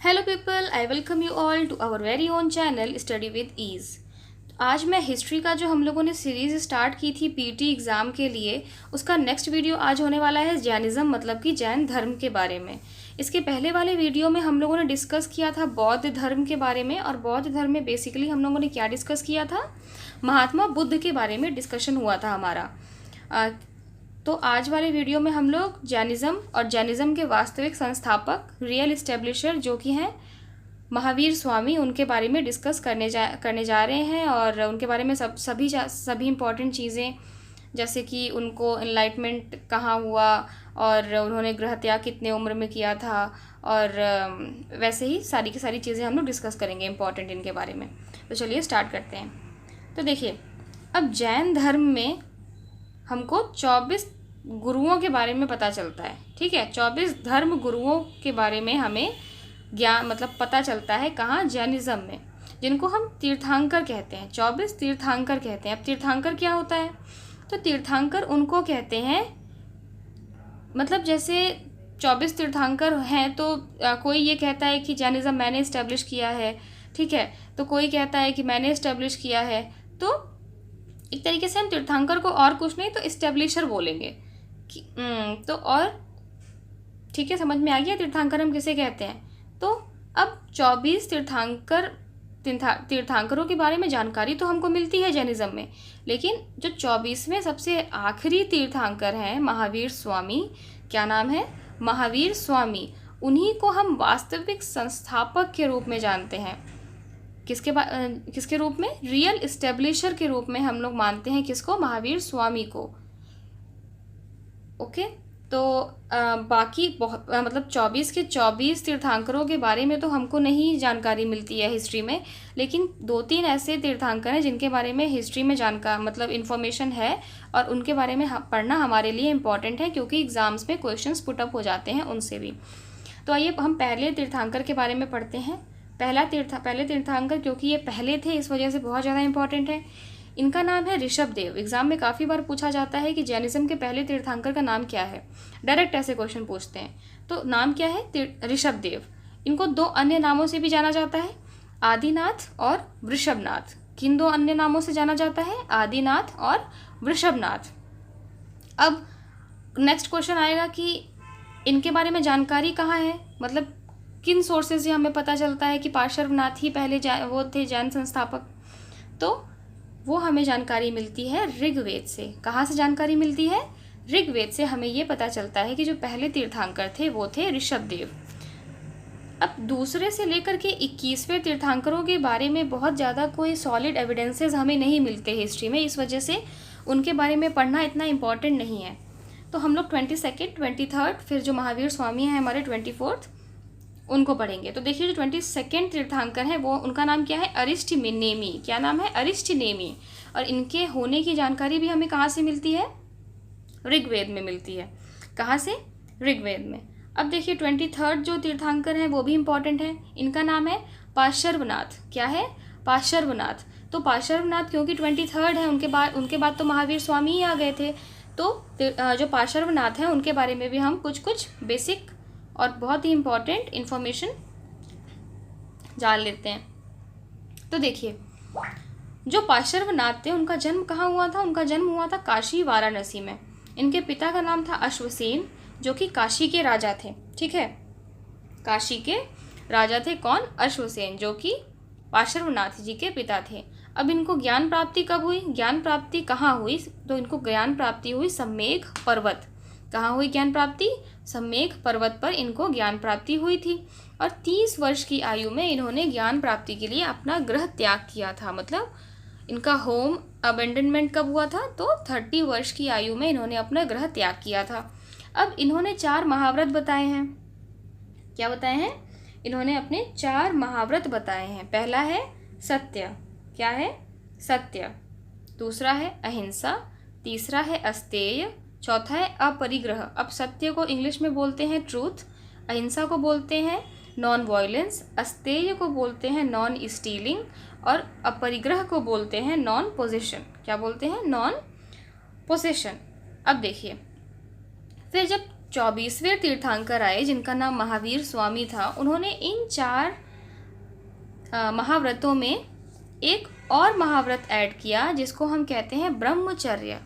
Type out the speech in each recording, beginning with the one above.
Hello people, I welcome you all to our very own channel study with ease. आज मैं history का जो हम लोगों ने सीरीज़ स्टार्ट की थी पीटी एग्ज़ाम के लिए, उसका नेक्स्ट वीडियो आज होने वाला है जैनिज़्म मतलब कि जैन धर्म के बारे में। इसके पहले वाले वीडियो में हम लोगों ने डिस्कस किया था बौद्ध धर्म के बारे में, और बौद्ध धर्म में बेसिकली हम लोगों ने क्या डिस्कस किया था, महात्मा बुद्ध के बारे में डिस्कशन हुआ था हमारा। तो आज वाले वीडियो में हम लोग जैनिज़्म और जैनिज़्म के वास्तविक संस्थापक रियल इस्टेब्लिशर जो कि हैं महावीर स्वामी, उनके बारे में डिस्कस करने जा रहे हैं। और उनके बारे में सभी इम्पॉर्टेंट चीज़ें, जैसे कि उनको एनलाइटमेंट कहाँ हुआ और उन्होंने गृह त्याग कितने उम्र में किया था, और वैसे ही सारी की सारी चीज़ें हम लोग डिस्कस करेंगे इम्पॉर्टेंट इनके बारे में। तो चलिए स्टार्ट करते हैं। तो देखिए, अब जैन धर्म में हमको 24 गुरुओं के बारे में पता चलता है। ठीक है, 24 धर्म गुरुओं के बारे में हमें ज्ञान मतलब पता चलता है। कहाँ? जैनिज़्म में, जिनको हम तीर्थंकर कहते हैं। 24 तीर्थंकर कहते हैं। अब तीर्थंकर क्या होता है? तो तीर्थंकर उनको कहते हैं, मतलब जैसे 24 तीर्थंकर हैं तो कोई ये कहता है कि जैनिज़्म मैंने इस्टेब्लिश किया है, ठीक है, तो कोई कहता है कि मैंने इस्टेब्लिश किया है। तो एक तरीके से हम तीर्थंकर को और कुछ नहीं तो इस्टेब्लिशर बोलेंगे कि तो और ठीक है, समझ में आ गया तीर्थंकर हम किसे कहते हैं। तो अब 24 तीर्थंकरों के बारे में जानकारी तो हमको मिलती है जैनिज़्म में, लेकिन जो 24वें सबसे आखिरी तीर्थंकर हैं महावीर स्वामी, क्या नाम है? महावीर स्वामी, उन्हीं को हम वास्तविक संस्थापक के रूप में जानते हैं। किसके रूप में? रियल इस्टेब्लिशर के रूप में हम लोग मानते हैं। किसको? महावीर स्वामी को। ओके, तो बाकी बहुत मतलब 24 के 24 तीर्थंकरों के बारे में तो हमको नहीं जानकारी मिलती है हिस्ट्री में, लेकिन 2-3 ऐसे तीर्थंकर हैं जिनके बारे में हिस्ट्री में मतलब इन्फॉर्मेशन है, और उनके बारे में पढ़ना हमारे लिए इम्पॉर्टेंट है, क्योंकि एग्ज़ाम्स में क्वेश्चंस पुटअप हो जाते हैं उनसे भी। तो आइए हम पहले तीर्थंकर के बारे में पढ़ते हैं। पहले तीर्थंकर, क्योंकि ये पहले थे इस वजह से बहुत ज़्यादा इंपॉर्टेंट है। इनका नाम है ऋषभ देव। एग्जाम में काफ़ी बार पूछा जाता है कि जैनिज़्म के पहले तीर्थंकर का नाम क्या है, डायरेक्ट ऐसे क्वेश्चन पूछते हैं। तो नाम क्या है? ऋषभ देव। इनको 2 अन्य नामों से भी जाना जाता है, आदिनाथ और वृषभनाथ। किन 2 अन्य नामों से जाना जाता है? आदिनाथ और वृषभनाथ। अब नेक्स्ट क्वेश्चन आएगा कि इनके बारे में जानकारी कहाँ है, मतलब किन सोर्सेज से हमें पता चलता है कि पार्श्वनाथ ही पहले वो थे जैन संस्थापक। तो वो हमें जानकारी मिलती है ऋग्वेद से। कहाँ से जानकारी मिलती है? ऋग्वेद से हमें ये पता चलता है कि जो पहले तीर्थंकर थे वो थे ऋषभ देव। अब दूसरे से लेकर के 21वें तीर्थंकरों के बारे में बहुत ज़्यादा कोई सॉलिड एविडेंसेस हमें नहीं मिलते हिस्ट्री में, इस वजह से उनके बारे में पढ़ना इतना इम्पॉर्टेंट नहीं है। तो हम लोग 22nd, 23rd, फिर जो महावीर स्वामी हैं हमारे 24th, उनको पढ़ेंगे। तो देखिए, जो 22nd तीर्थंकर हैं वो, उनका नाम क्या है? अरिष्टनेमी। क्या नाम है? अरिष्टनेमी। और इनके होने की जानकारी भी हमें कहाँ से मिलती है? ऋग्वेद में मिलती है। कहाँ से? ऋग्वेद में। अब देखिए, 23rd जो तीर्थंकर हैं वो भी इम्पॉर्टेंट है। इनका नाम है पार्श्वनाथ। क्या है? पार्श्वनाथ। तो पार्श्वनाथ क्योंकि 23rd है, उनके बाद तो महावीर स्वामी ही आ गए थे। तो जो पार्श्वनाथ हैं उनके बारे में भी हम कुछ बेसिक और बहुत ही इम्पॉर्टेंट इन्फॉर्मेशन जान लेते हैं। तो देखिए, जो पार्श्वनाथ थे उनका जन्म कहाँ हुआ था? उनका जन्म हुआ था काशी, वाराणसी में। इनके पिता का नाम था अश्वसेन, जो कि काशी के राजा थे। ठीक है, काशी के राजा थे। कौन? अश्वसेन, जो कि पार्श्वनाथ जी के पिता थे। अब इनको ज्ञान प्राप्ति कब हुई? ज्ञान प्राप्ति कहाँ हुई? तो इनको ज्ञान प्राप्ति हुई सम्मेघ पर्वत। कहाँ हुई ज्ञान प्राप्ति? सम्मेघ पर्वत पर इनको ज्ञान प्राप्ति हुई थी। और 30 वर्ष की आयु में इन्होंने ज्ञान प्राप्ति के लिए अपना गृह त्याग किया था। मतलब इनका होम अबेंडनमेंट कब हुआ था? तो 30 वर्ष की आयु में इन्होंने अपना गृह त्याग किया था। अब इन्होंने 4 महाव्रत बताए हैं। क्या बताए हैं? इन्होंने अपने 4 महाव्रत बताए हैं। पहला है सत्य। क्या है? सत्य। दूसरा है अहिंसा। तीसरा है अस्तेय। चौथा है अपरिग्रह। अब सत्य को इंग्लिश में बोलते हैं ट्रूथ, अहिंसा को बोलते हैं नॉन वायलेंस, अस्तेय को बोलते हैं नॉन स्टीलिंग, और अपरिग्रह को बोलते हैं नॉन पोजेशन। क्या बोलते हैं? Non possession. अब देखिए, फिर जब 24वें तीर्थंकर आए जिनका नाम महावीर स्वामी था, उन्होंने इन 4 महाव्रतों में एक और महाव्रत ऐड किया जिसको हम कहते हैं ब्रह्मचर्य।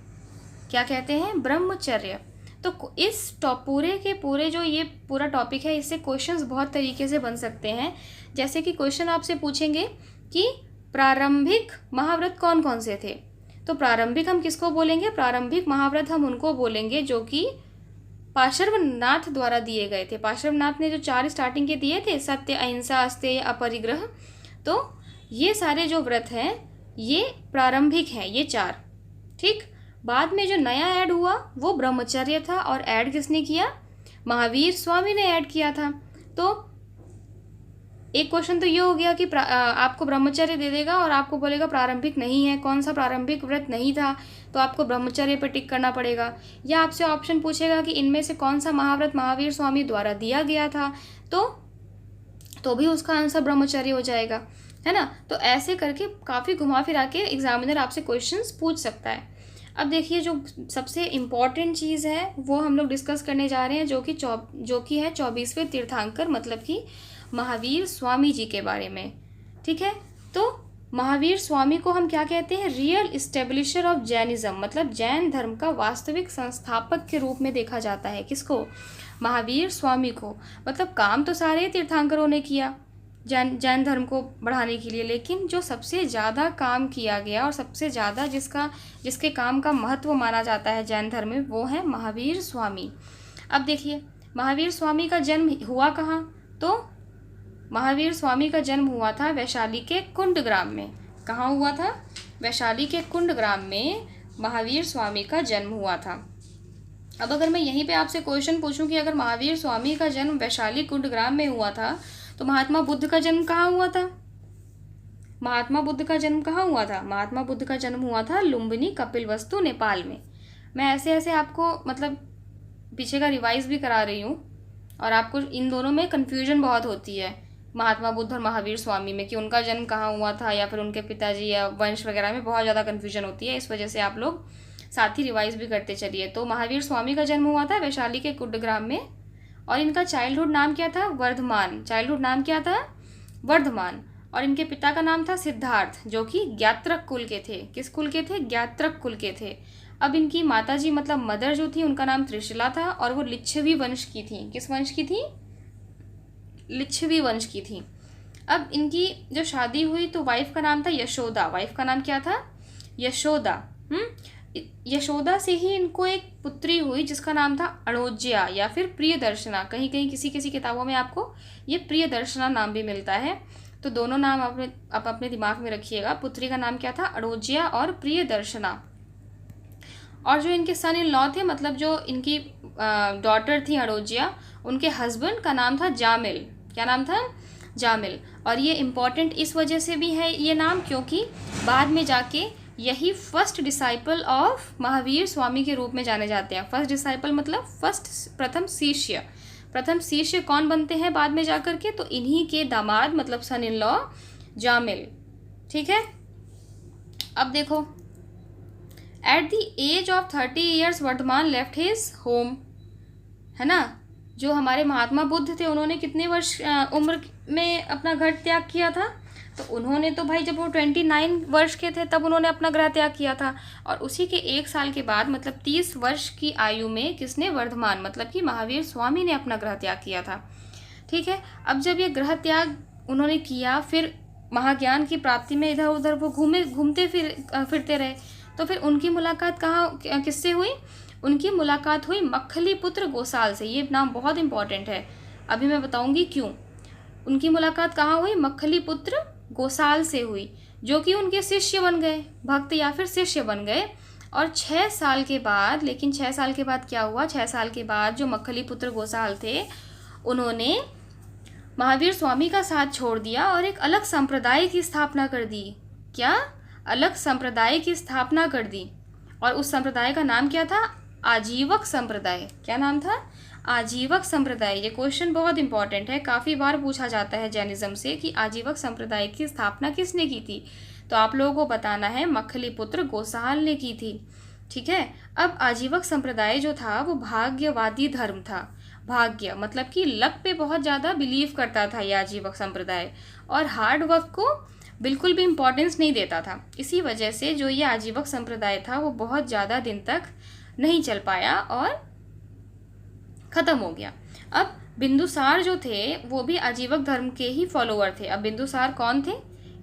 क्या कहते हैं? ब्रह्मचर्य। तो इस पूरे के पूरे जो ये पूरा टॉपिक है, इससे क्वेश्चंस बहुत तरीके से बन सकते हैं। जैसे कि क्वेश्चन आपसे पूछेंगे कि प्रारंभिक महाव्रत कौन कौन से थे, तो प्रारंभिक हम किसको बोलेंगे? प्रारंभिक महाव्रत हम उनको बोलेंगे जो कि पार्श्वनाथ द्वारा दिए गए थे। पार्श्वनाथ ने जो 4 स्टार्टिंग के दिए थे, सत्य, अहिंसा, अस्तेय, अपरिग्रह, तो ये सारे जो व्रत हैं ये प्रारंभिक हैं, ये 4। ठीक। बाद में जो नया ऐड हुआ वो ब्रह्मचर्य था, और ऐड किसने किया? महावीर स्वामी ने ऐड किया था। तो एक क्वेश्चन तो ये हो गया कि आपको ब्रह्मचर्य दे देगा और आपको बोलेगा प्रारंभिक नहीं है, कौन सा प्रारंभिक व्रत नहीं था, तो आपको ब्रह्मचर्य पे टिक करना पड़ेगा। या आपसे ऑप्शन पूछेगा कि इनमें से कौन सा महाव्रत महावीर स्वामी द्वारा दिया गया था, तो भी उसका आंसर ब्रह्मचर्य हो जाएगा, है ना। तो ऐसे करके काफ़ी घुमा फिरा के एग्जामिनर आपसे क्वेश्चंस पूछ सकता है। अब देखिए, जो सबसे इम्पॉर्टेंट चीज़ है वो हम लोग डिस्कस करने जा रहे हैं, जो कि है 24वें तीर्थंकर, मतलब कि महावीर स्वामी जी के बारे में। ठीक है। तो महावीर स्वामी को हम क्या कहते हैं? रियल इस्टेब्लिशर ऑफ जैनिज्म, मतलब जैन धर्म का वास्तविक संस्थापक के रूप में देखा जाता है। किसको? महावीर स्वामी को। मतलब काम तो सारे तीर्थंकरों ने किया जैन धर्म को बढ़ाने के लिए, लेकिन जो सबसे ज़्यादा काम किया गया और सबसे ज़्यादा जिसके काम का महत्व माना जाता है जैन धर्म में, वो है महावीर स्वामी। अब देखिए, महावीर स्वामी का जन्म हुआ कहाँ? तो महावीर स्वामी का जन्म हुआ था वैशाली के कुंडग्राम में। कहाँ हुआ था? वैशाली के कुंडग्राम में महावीर स्वामी का जन्म हुआ था। अब अगर मैं यहीं पे आपसे क्वेश्चन पूछूं कि अगर महावीर स्वामी का जन्म वैशाली कुंडग्राम में हुआ था, तो महात्मा बुद्ध का जन्म कहाँ हुआ था? महात्मा बुद्ध का जन्म कहाँ हुआ था? महात्मा बुद्ध का जन्म हुआ था लुम्बिनी, कपिलवस्तु, नेपाल में। मैं ऐसे आपको मतलब पीछे का रिवाइज भी करा रही हूँ, और आपको इन दोनों में कन्फ्यूजन बहुत होती है, महात्मा बुद्ध और महावीर स्वामी में, कि उनका जन्म कहाँ हुआ था या फिर उनके पिताजी या वंश वगैरह में बहुत ज़्यादा कन्फ्यूजन होती है। इस वजह से आप लोग साथ ही रिवाइज भी करते चलिए। तो महावीर स्वामी का जन्म हुआ था वैशाली के कुंडग्राम में, और इनका चाइल्डहुड नाम क्या था? वर्धमान। चाइल्डहुड नाम क्या था? वर्धमान। और इनके पिता का नाम था सिद्धार्थ, जो कि ज्ञात्रक कुल के थे। किस कुल के थे? ज्ञात्रक कुल के थे। अब इनकी माताजी मतलब मदर जो थी, उनका नाम त्रिशला था, और वो लिच्छवी वंश की थी। किस वंश की थी? लिच्छवी वंश की थी। अब इनकी जो शादी हुई तो वाइफ का नाम था यशोदा। वाइफ का नाम क्या था? यशोदा। यशोदा से ही इनको एक पुत्री हुई जिसका नाम था अणोज्या या फिर प्रियदर्शना। कहीं कहीं किसी किसी किताबों में आपको ये प्रियदर्शना नाम भी मिलता है। तो दोनों नाम आप अपने दिमाग में रखिएगा। पुत्री का नाम क्या था? अणोज्या और प्रियदर्शना। और जो इनके सन इन लॉ थे, मतलब जो इनकी डॉटर थी अणोज्या, उनके हस्बैंड का नाम था जामिल। क्या नाम था? जामिल। और ये इम्पॉर्टेंट इस वजह से भी है ये नाम, क्योंकि बाद में जाके यही first disciple of Mahavir Swami के रूप में जाने जाते हैं। फर्स्ट डिसाइपल मतलब प्रथम शिष्य। प्रथम शिष्य कौन बनते हैं बाद में जाकर के? तो इन्हीं के दामाद मतलब सन इन लॉ जामिल। ठीक है। अब देखो, at the age of 30 years Vardhaman left his home, है ना। जो हमारे महात्मा बुद्ध थे, उन्होंने कितने वर्ष उम्र में अपना घर त्याग किया था? तो उन्होंने तो भाई जब वो 29 वर्ष के थे तब उन्होंने अपना गृह त्याग किया था। और उसी के 1 साल के बाद मतलब 30 वर्ष की आयु में किसने? वर्धमान मतलब कि महावीर स्वामी ने अपना गृह त्याग किया था। ठीक है। अब जब ये गृह त्याग उन्होंने किया, फिर महाज्ञान की प्राप्ति में इधर उधर वो घूमते फिरते रहे। तो फिर उनकी मुलाकात किससे हुई? उनकी मुलाकात हुई मक्खलीपुत्र गोसाल से। ये नाम बहुत इंपॉर्टेंट है, अभी मैं बताऊंगी क्यों। उनकी मुलाकात कहाँ हुई? मक्खलीपुत्र गोसाल से हुई, जो कि उनके शिष्य बन गए, भक्त या फिर शिष्य बन गए। और 6 साल के बाद, लेकिन 6 साल के बाद क्या हुआ? 6 साल के बाद जो मक्खलीपुत्र गोसाल थे, उन्होंने महावीर स्वामी का साथ छोड़ दिया और एक अलग संप्रदाय की स्थापना कर दी। क्या? अलग संप्रदाय की स्थापना कर दी। और उस संप्रदाय का नाम क्या था? आजीवक संप्रदाय। क्या नाम था? आजीवक संप्रदाय। ये क्वेश्चन बहुत इंपॉर्टेंट है, काफ़ी बार पूछा जाता है जैनिज्म से कि आजीवक संप्रदाय की स्थापना किसने की थी। तो आप लोगों को बताना है मक्खलीपुत्र गोसाल ने की थी। ठीक है। अब आजीवक संप्रदाय जो था वो भाग्यवादी धर्म था। भाग्य मतलब कि लक पे बहुत ज़्यादा बिलीव करता था ये आजीवक संप्रदाय, और हार्ड वर्क को बिल्कुल भी इम्पोर्टेंस नहीं देता था। इसी वजह से जो ये आजीवक संप्रदाय था वो बहुत ज़्यादा दिन तक नहीं चल पाया और ख़त्म हो गया। अब बिंदुसार जो थे वो भी आजीवक धर्म के ही फॉलोअर थे। अब बिंदुसार कौन थे,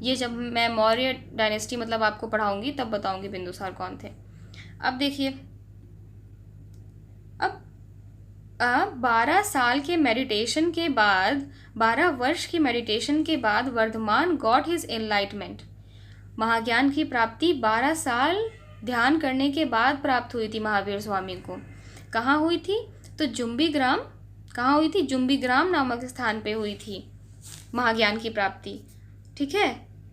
ये जब मैं मौर्य डायनेस्टी मतलब आपको पढ़ाऊंगी तब बताऊंगी बिंदुसार कौन थे। अब देखिए, अब 12 साल के मेडिटेशन के बाद, 12 वर्ष की मेडिटेशन के बाद वर्धमान गॉट हिज एनलाइटमेंट। महाज्ञान की प्राप्ति 12 साल ध्यान करने के बाद प्राप्त हुई थी महावीर स्वामी को। कहाँ हुई थी, तो जुम्बीग्राम, कहाँ हुई थी, जुम्बीग्राम नामक स्थान पे हुई थी महाज्ञान की प्राप्ति। ठीक है,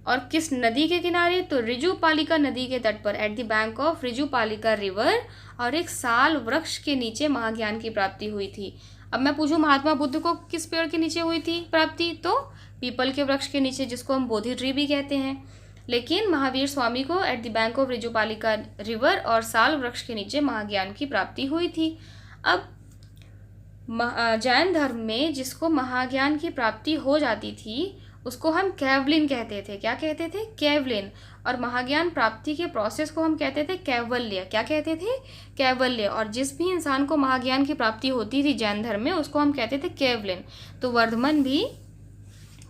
और किस नदी के किनारे, तो ऋजुपालिका नदी के तट पर, at the bank of Rijupalika river, और एक साल वृक्ष के नीचे महाज्ञान की प्राप्ति हुई थी। अब मैं पूछूं महात्मा बुद्ध को किस पेड़ के नीचे हुई थी प्राप्ति, तो पीपल के वृक्ष के नीचे, जिसको हम बोधि ट्री भी कहते हैं। लेकिन महावीर स्वामी को eight the bank of Rijupalika river और साल वृक्ष के नीचे महाज्ञान की प्राप्ति हुई थी। अब जैन धर्म में जिसको महाज्ञान की प्राप्ति हो जाती थी उसको हम कैवलिन कहते थे। क्या कहते थे, कैवलिन। और महाज्ञान प्राप्ति के प्रोसेस को हम कहते थे कैवल्य। क्या कहते थे, कैवल्य। और जिस भी इंसान को महाज्ञान की प्राप्ति होती थी जैन धर्म में उसको हम कहते थे कैवलिन। तो वर्धमान भी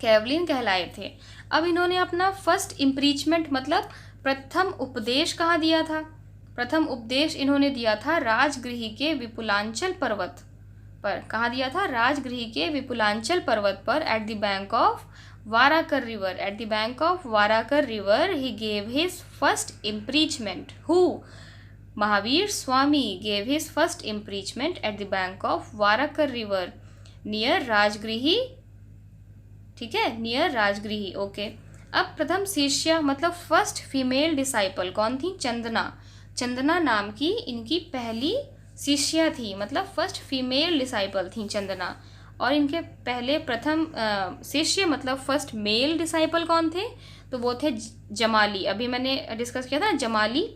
कैवलिन कहलाए थे। अब इन्होंने अपना फर्स्ट इम्प्रीचमेंट मतलब प्रथम उपदेश कहाँ दिया था, प्रथम उपदेश इन्होंने दिया था राजगृह के विपुलांचल पर्वत पर। कहाँ दिया था, राजगृह के विपुलांचल पर्वत पर, at the bank of Barakar river. At the bank of Barakar river he gave his first impeachment. Who, Mahavir Swami gave his first impeachment at the bank of Barakar river near Rajgriha. ठीक है, नियर राजगृही। ओके। अब प्रथम शिष्य मतलब फर्स्ट फीमेल डिसाइपल कौन थी, चंदना। चंदना नाम की इनकी पहली शिष्या थी, मतलब फर्स्ट फीमेल डिसाइपल थी चंदना। और इनके पहले प्रथम शिष्य मतलब फर्स्ट मेल डिसाइपल कौन थे, तो वो थे जमाली। अभी मैंने डिस्कस किया था जमाली।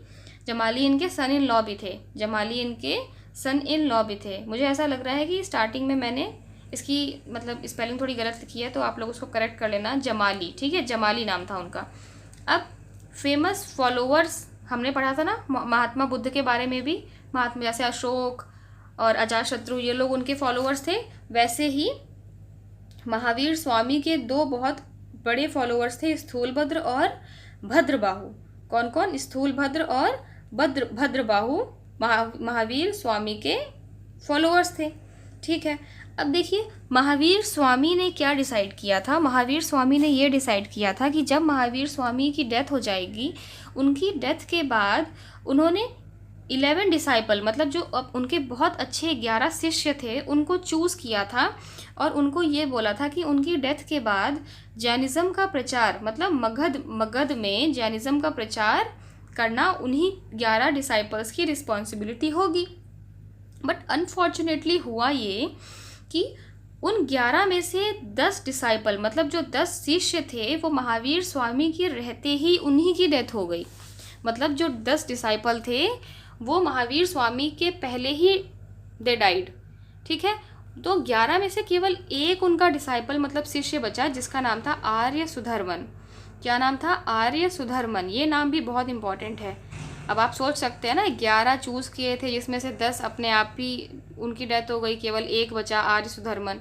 जमाली इनके सन इन लॉ भी थे, जमाली इनके सन इन लॉ भी थे। मुझे ऐसा लग रहा है कि स्टार्टिंग में मैंने इसकी मतलब स्पेलिंग थोड़ी गलत लिखी है, तो आप लोग उसको करेक्ट कर लेना, जमाली। ठीक है, जमाली नाम था उनका। अब फेमस फॉलोअर्स हमने पढ़ा था ना महात्मा बुद्ध के बारे में भी, महात्मा जैसे अशोक और अजातशत्रु ये लोग उनके फॉलोअर्स थे। वैसे ही महावीर स्वामी के दो बहुत बड़े फॉलोअर्स थे, स्थूलभद्र और भद्रबाहु। कौन कौन, स्थूलभद्र और भद्रबाहु महावीर स्वामी के फॉलोअर्स थे। ठीक है, अब देखिए महावीर स्वामी ने क्या डिसाइड किया था। महावीर स्वामी ने ये डिसाइड किया था कि जब महावीर स्वामी की डेथ हो जाएगी, उनकी डेथ के बाद उन्होंने 11 डिसाइपल मतलब जो अब उनके बहुत अच्छे 11 शिष्य थे उनको चूज़ किया था, और उनको ये बोला था कि उनकी डेथ के बाद जैनिज़्म का प्रचार मतलब मगध में जैनिज़्म का प्रचार करना उन्हीं 11 डिसाइपल्स की रिस्पॉन्सिबिलिटी होगी। बट अनफॉर्चुनेटली हुआ ये कि उन 11 में से 10 डिसाइपल मतलब जो 10 शिष्य थे वो महावीर स्वामी के रहते ही उन्हीं की डेथ हो गई। मतलब जो 10 डिसाइपल थे वो महावीर स्वामी के पहले ही दे डाइड। ठीक है, तो 11 में से केवल एक उनका डिसाइपल मतलब शिष्य बचा जिसका नाम था आर्य सुधर्मन। क्या नाम था, आर्य सुधर्मन। ये नाम भी बहुत इंपॉर्टेंट है। अब आप सोच सकते हैं ना 11 चूज़ किए थे जिसमें से 10 अपने आप ही उनकी डेथ हो गई, केवल एक बचा आर्य सुधर्मन।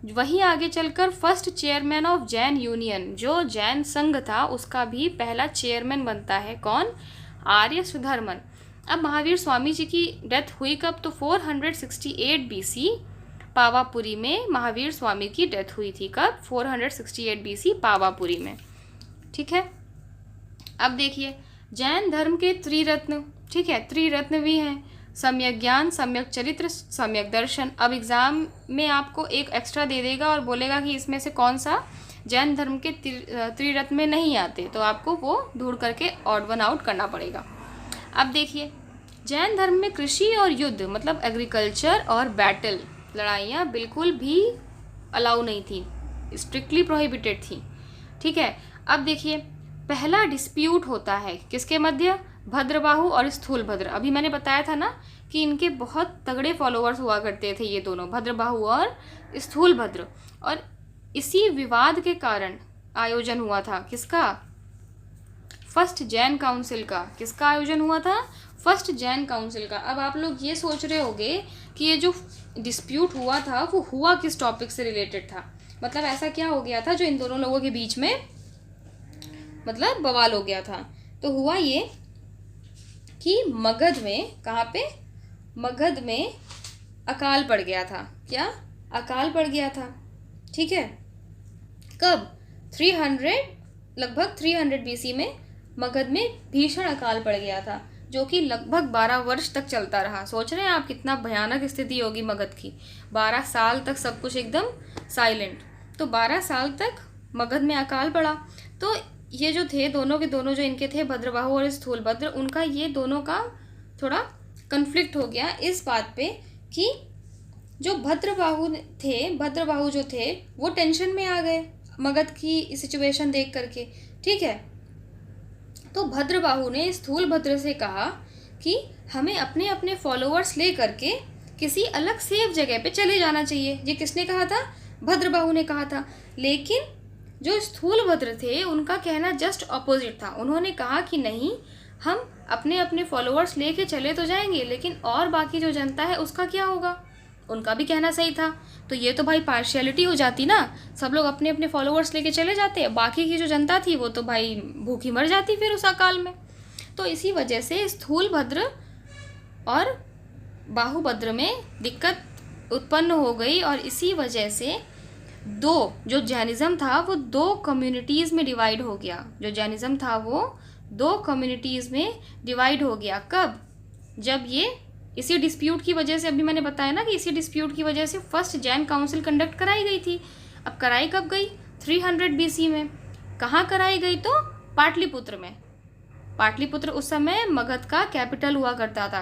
वहीं आगे चलकर first chairman of Jain union, जो जैन संघ था उसका भी पहला चेयरमैन बनता है कौन, आर्य सुधर्मन। अब महावीर स्वामी जी की डेथ हुई कब, तो 468 BC पावापुरी में महावीर स्वामी की डेथ हुई थी। कब, 468 BC पावापुरी में। ठीक है, अब देखिए जैन धर्म के त्रिरत्न। ठीक है, त्रिरत्न भी हैं, सम्यक ज्ञान, सम्यक चरित्र, सम्यक दर्शन। अब एग्ज़ाम में आपको एक एक्स्ट्रा दे देगा और बोलेगा कि इसमें से कौन सा जैन धर्म के त्रिरत्न में नहीं आते, तो आपको वो ढूंढ करके ऑड वन आउट करना पड़ेगा। अब देखिए जैन धर्म में कृषि और युद्ध मतलब एग्रीकल्चर और बैटल लड़ाइयाँ बिल्कुल भी अलाउ नहीं थी, स्ट्रिक्टली प्रोहिबिटेड थी। ठीक है, अब देखिए पहला डिस्प्यूट होता है किसके मध्य, भद्रबाहु और स्थूलभद्र। अभी मैंने बताया था ना कि इनके बहुत तगड़े फॉलोअर्स हुआ करते थे ये दोनों, भद्रबाहु और स्थूलभद्र। और इसी विवाद के कारण आयोजन हुआ था किसका? फर्स्ट जैन काउंसिल का। किसका आयोजन हुआ था? फर्स्ट जैन काउंसिल का। अब आप लोग ये सोच रहे होंगे कि ये जो डिस्प्यूट हुआ था वो हुआ किस टॉपिक से रिलेटेड था, मतलब ऐसा क्या हो गया था जो इन दोनों लोगों के बीच में मतलब बवाल हो गया था। तो हुआ ये कि मगध में, कहाँ पे? मगध में अकाल पड़ गया था। क्या? अकाल पड़ गया था। ठीक है। कब? 300, लगभग 300 बीसी में मगध में भीषण अकाल पड़ गया था, जो कि लगभग 12 वर्ष तक चलता रहा। सोच रहे हैं आप कितना भयानक स्थिति होगी मगध की। 12 साल तक सब कुछ एकदम साइलेंट। तो 12 साल तक मगध में अकाल पड़ा। तो ये जो थे दोनों के दोनों, जो इनके थे भद्रबाहु और स्थूलभद्र, उनका ये दोनों का थोड़ा कन्फ्लिक्ट हो गया इस बात पे कि जो भद्रबाहु जो थे वो टेंशन में आ गए मगध की सिचुएशन देख करके। ठीक है। तो भद्रबाहु ने स्थूलभद्र से कहा कि हमें अपने अपने फॉलोअर्स ले करके किसी अलग सेफ जगह पे चले जाना चाहिए। ये किसने कहा था? भद्रबाहु ने कहा था। लेकिन जो स्थूलभद्र थे उनका कहना जस्ट ऑपोजिट था। उन्होंने कहा कि नहीं, हम अपने अपने फॉलोअर्स लेके चले तो जाएंगे, लेकिन और बाकी जो जनता है उसका क्या होगा? उनका भी कहना सही था। तो ये तो भाई पार्शियलिटी हो जाती ना, सब लोग अपने अपने फॉलोअर्स लेके चले जाते, बाकी की जो जनता थी वो तो भाई भूखी मर जाती फिर उस अकाल में। तो इसी वजह से स्थूलभद्र और बाहुभद्र में दिक्कत उत्पन्न हो गई, और इसी वजह से जो जैनिज़्म था वो 2 कम्युनिटीज़ में डिवाइड हो गया। जो जैनिज़्म था वो 2 कम्युनिटीज़ में डिवाइड हो गया। कब? जब ये इसी डिस्प्यूट की वजह से, अभी मैंने बताया ना कि इसी डिस्प्यूट की वजह से फर्स्ट जैन काउंसिल कंडक्ट कराई गई थी। अब कराई कब गई? 300 बीसी में। कहाँ कराई गई? तो पाटलिपुत्र में। पाटलिपुत्र उस समय मगध का कैपिटल हुआ करता था,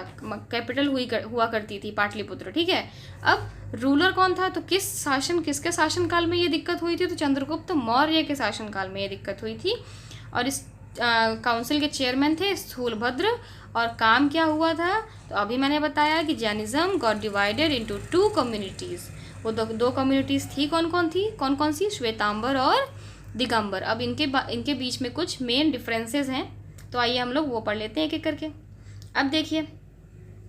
कैपिटल हुआ करती थी पाटलिपुत्र। ठीक है। अब रूलर कौन था? तो किसके शासनकाल में ये दिक्कत हुई थी? तो चंद्रगुप्त मौर्य के शासनकाल में ये दिक्कत हुई थी। और इस काउंसिल के चेयरमैन थे स्थूलभद्र। और काम क्या हुआ था? तो अभी मैंने बताया कि Jainism got divided into 2 communities. वो 2 कम्युनिटीज़ थी। कौन कौन सी? श्वेतांबर और दिगंबर। अब इनके बीच में कुछ मेन डिफरेंसेस हैं, तो आइए हम लोग वो पढ़ लेते हैं एक एक करके। अब देखिए,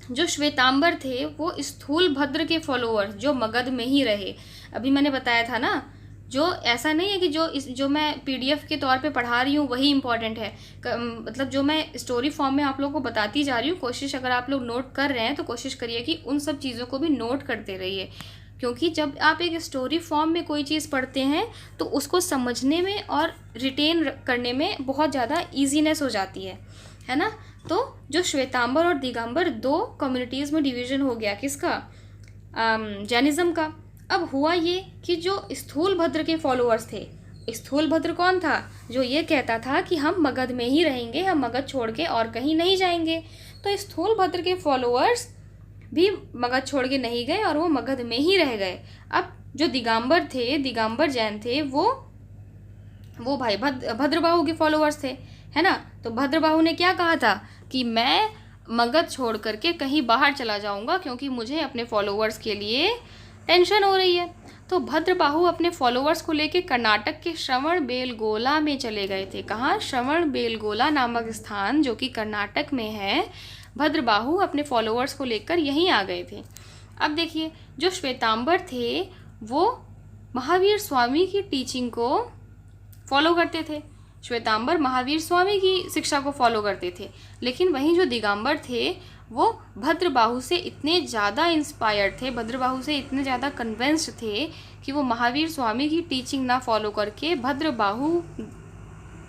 जो श्वेतांबर थे वो स्थूलभद्र के फॉलोअर्स जो मगध में ही रहे। अभी मैंने बताया था ना, जो ऐसा नहीं है कि जो मैं पीडीएफ के तौर पे पढ़ा रही हूँ वही इम्पॉर्टेंट है, मतलब जो मैं स्टोरी फॉर्म में आप लोगों को बताती जा रही हूँ, कोशिश अगर आप लोग नोट कर रहे हैं तो कोशिश करिए कि उन सब चीज़ों को भी नोट करते रहिए। क्योंकि जब आप एक स्टोरी फॉर्म में कोई चीज़ पढ़ते हैं तो उसको समझने में और रिटेन करने में बहुत ज़्यादा ईजीनेस हो जाती है ना। तो जो श्वेतांबर और दिगंबर 2 कम्युनिटीज़ में डिवीज़न हो गया। किसका? जैनिज़्म का। अब हुआ ये कि जो स्थूलभद्र के फॉलोअर्स थे, स्थूलभद्र कौन था? जो ये कहता था कि हम मगध में ही रहेंगे, हम मगध छोड़ के और कहीं नहीं जाएंगे। तो स्थूलभद्र के फॉलोअर्स भी मगध छोड़ के नहीं गए और वो मगध में ही रह गए। अब जो दिगंबर थे, दिगंबर जैन थे, वो भाई भद्रबाहु के फॉलोअर्स थे, है ना। तो भद्रबाहु ने क्या कहा था कि मैं मगध छोड़ करके कहीं बाहर चला जाऊंगा क्योंकि मुझे अपने फॉलोअर्स के लिए टेंशन हो रही है। तो भद्रबाहु अपने फॉलोअर्स को लेके कर्नाटक के श्रवणबेलगोला में चले गए थे। कहाँ? श्रवणबेलगोला नामक स्थान जो कि कर्नाटक में है। भद्रबाहु अपने फॉलोअर्स को लेकर यहीं आ गए थे। अब देखिए, जो श्वेतांबर थे वो महावीर स्वामी की टीचिंग को फॉलो करते थे। श्वेतांबर महावीर स्वामी की शिक्षा को फॉलो करते थे। लेकिन वहीं जो दिगंबर थे वो भद्रबाहु से इतने ज़्यादा इंस्पायर्ड थे, भद्रबाहु से इतने ज़्यादा कन्विंस्ड थे कि वो महावीर स्वामी की टीचिंग ना फॉलो करके भद्रबाहु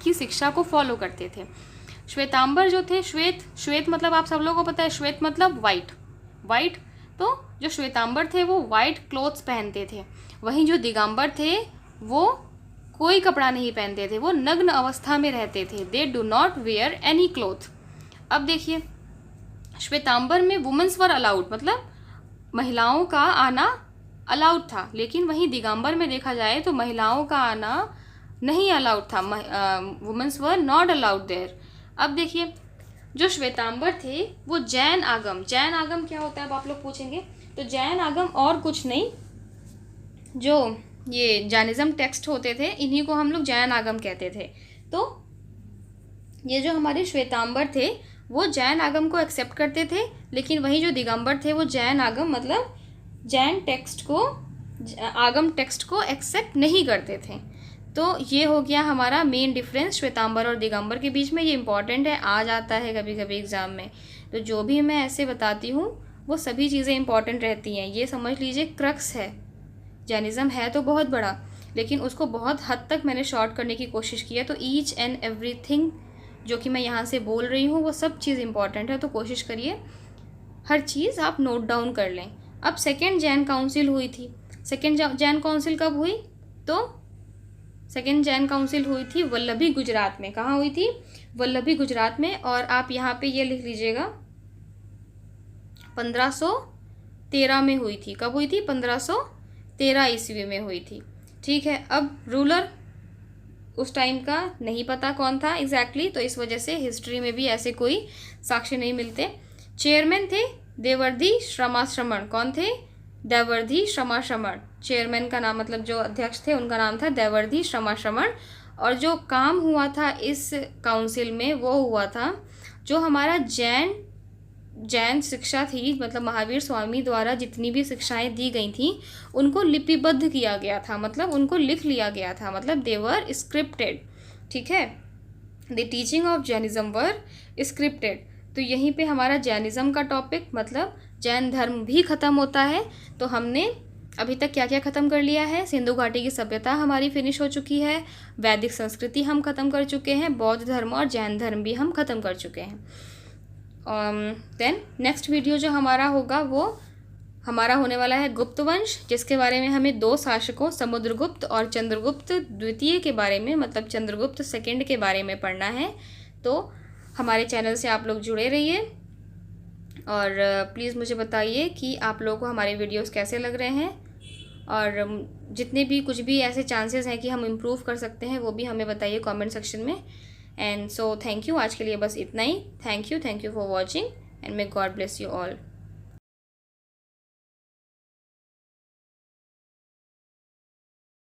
की शिक्षा को फॉलो करते थे। श्वेतांबर जो थे, श्वेत मतलब आप सब लोगों को पता है, श्वेत मतलब वाइट। तो जो श्वेतांबर थे वो वाइट क्लोथ्स पहनते थे। वहीं जो दिगंबर थे वो कोई कपड़ा नहीं पहनते थे, वो नग्न अवस्था में रहते थे। They do not wear any cloth. अब देखिए, श्वेतांबर में वुमेन्स वर अलाउड, मतलब महिलाओं का आना अलाउड था। लेकिन वहीं दिगंबर में देखा जाए तो महिलाओं का आना नहीं अलाउड था, womens were not allowed there. अब देखिए, जो श्वेतांबर थे वो जैन आगम क्या होता है अब आप लोग पूछेंगे। तो जैन आगम और कुछ नहीं, जो ये जैनिज्म टेक्स्ट होते थे इन्हीं को हम लोग जैन आगम कहते थे। तो ये जो हमारे श्वेतांबर थे वो जैन आगम को एक्सेप्ट करते थे, लेकिन वही जो दिगंबर थे वो जैन आगम मतलब जैन टेक्स्ट को, आगम टेक्स्ट को एक्सेप्ट नहीं करते थे। तो ये हो गया हमारा मेन डिफरेंस श्वेतांबर और दिगंबर के बीच में। ये इंपॉर्टेंट है, आ जाता है कभी कभी एग्ज़ाम में। तो जो भी मैं ऐसे बताती हूँ वो सभी चीज़ें इंपॉर्टेंट रहती हैं। ये समझ लीजिए क्रक्स है। जैनिज़्म है तो बहुत बड़ा, लेकिन उसको बहुत हद तक मैंने शॉर्ट करने की कोशिश की है। तो ईच एंड एवरीथिंग जो कि मैं यहाँ से बोल रही हूँ वो सब चीज़ इंपॉर्टेंट है। तो कोशिश करिए हर चीज़ आप नोट डाउन कर लें। अब सेकेंड जैन काउंसिल हुई थी। सेकेंड जैन काउंसिल कब हुई? तो सेकेंड जैन काउंसिल हुई थी वल्लभी गुजरात में। कहाँ हुई थी? वल्लभी गुजरात में। और आप यहाँ पे ये लिख लीजिएगा 1513 में हुई थी। कब हुई थी? 1513 ईस्वी में हुई थी। ठीक है। अब रूलर उस टाइम का नहीं पता कौन था एग्जैक्टली, तो इस वजह से हिस्ट्री में भी ऐसे कोई साक्ष्य नहीं मिलते। चेयरमैन थे देवर्षि श्रमाश्रमण। कौन थे? देवर्षि श्रमाश्रमण। चेयरमैन का नाम मतलब जो अध्यक्ष थे उनका नाम था देवर्षि श्रमाश्रमण। और जो काम हुआ था इस काउंसिल में वो हुआ था जो हमारा जैन शिक्षा थी, मतलब महावीर स्वामी द्वारा जितनी भी शिक्षाएं दी गई थी उनको लिपिबद्ध किया गया था, मतलब उनको लिख लिया गया था, मतलब दे वर स्क्रिप्टेड। ठीक है, the teaching of Jainism were scripted. तो यहीं पे हमारा जैनिज्म का टॉपिक मतलब जैन धर्म भी ख़त्म होता है। तो हमने अभी तक क्या क्या ख़त्म कर लिया है? सिंधु घाटी की सभ्यता हमारी फिनिश हो चुकी है, वैदिक संस्कृति हम ख़त्म कर चुके हैं, बौद्ध धर्म और जैन धर्म भी हम ख़त्म कर चुके हैं। देन नेक्स्ट वीडियो जो हमारा होगा वो हमारा होने वाला है गुप्त वंश, जिसके बारे में हमें 2 शासकों समुद्रगुप्त और चंद्रगुप्त द्वितीय के बारे में, मतलब चंद्रगुप्त सेकंड के बारे में पढ़ना है। तो हमारे चैनल से आप लोग जुड़े रहिए और प्लीज़ मुझे बताइए कि आप लोगों को हमारे वीडियोस कैसे लग रहे हैं, और जितने भी कुछ भी ऐसे चांसेस हैं कि हम इम्प्रूव कर सकते हैं वो भी हमें बताइए कमेंट सेक्शन में। एंड सो थैंक यू, आज के लिए बस इतना ही। Thank you for watching and may God bless you all.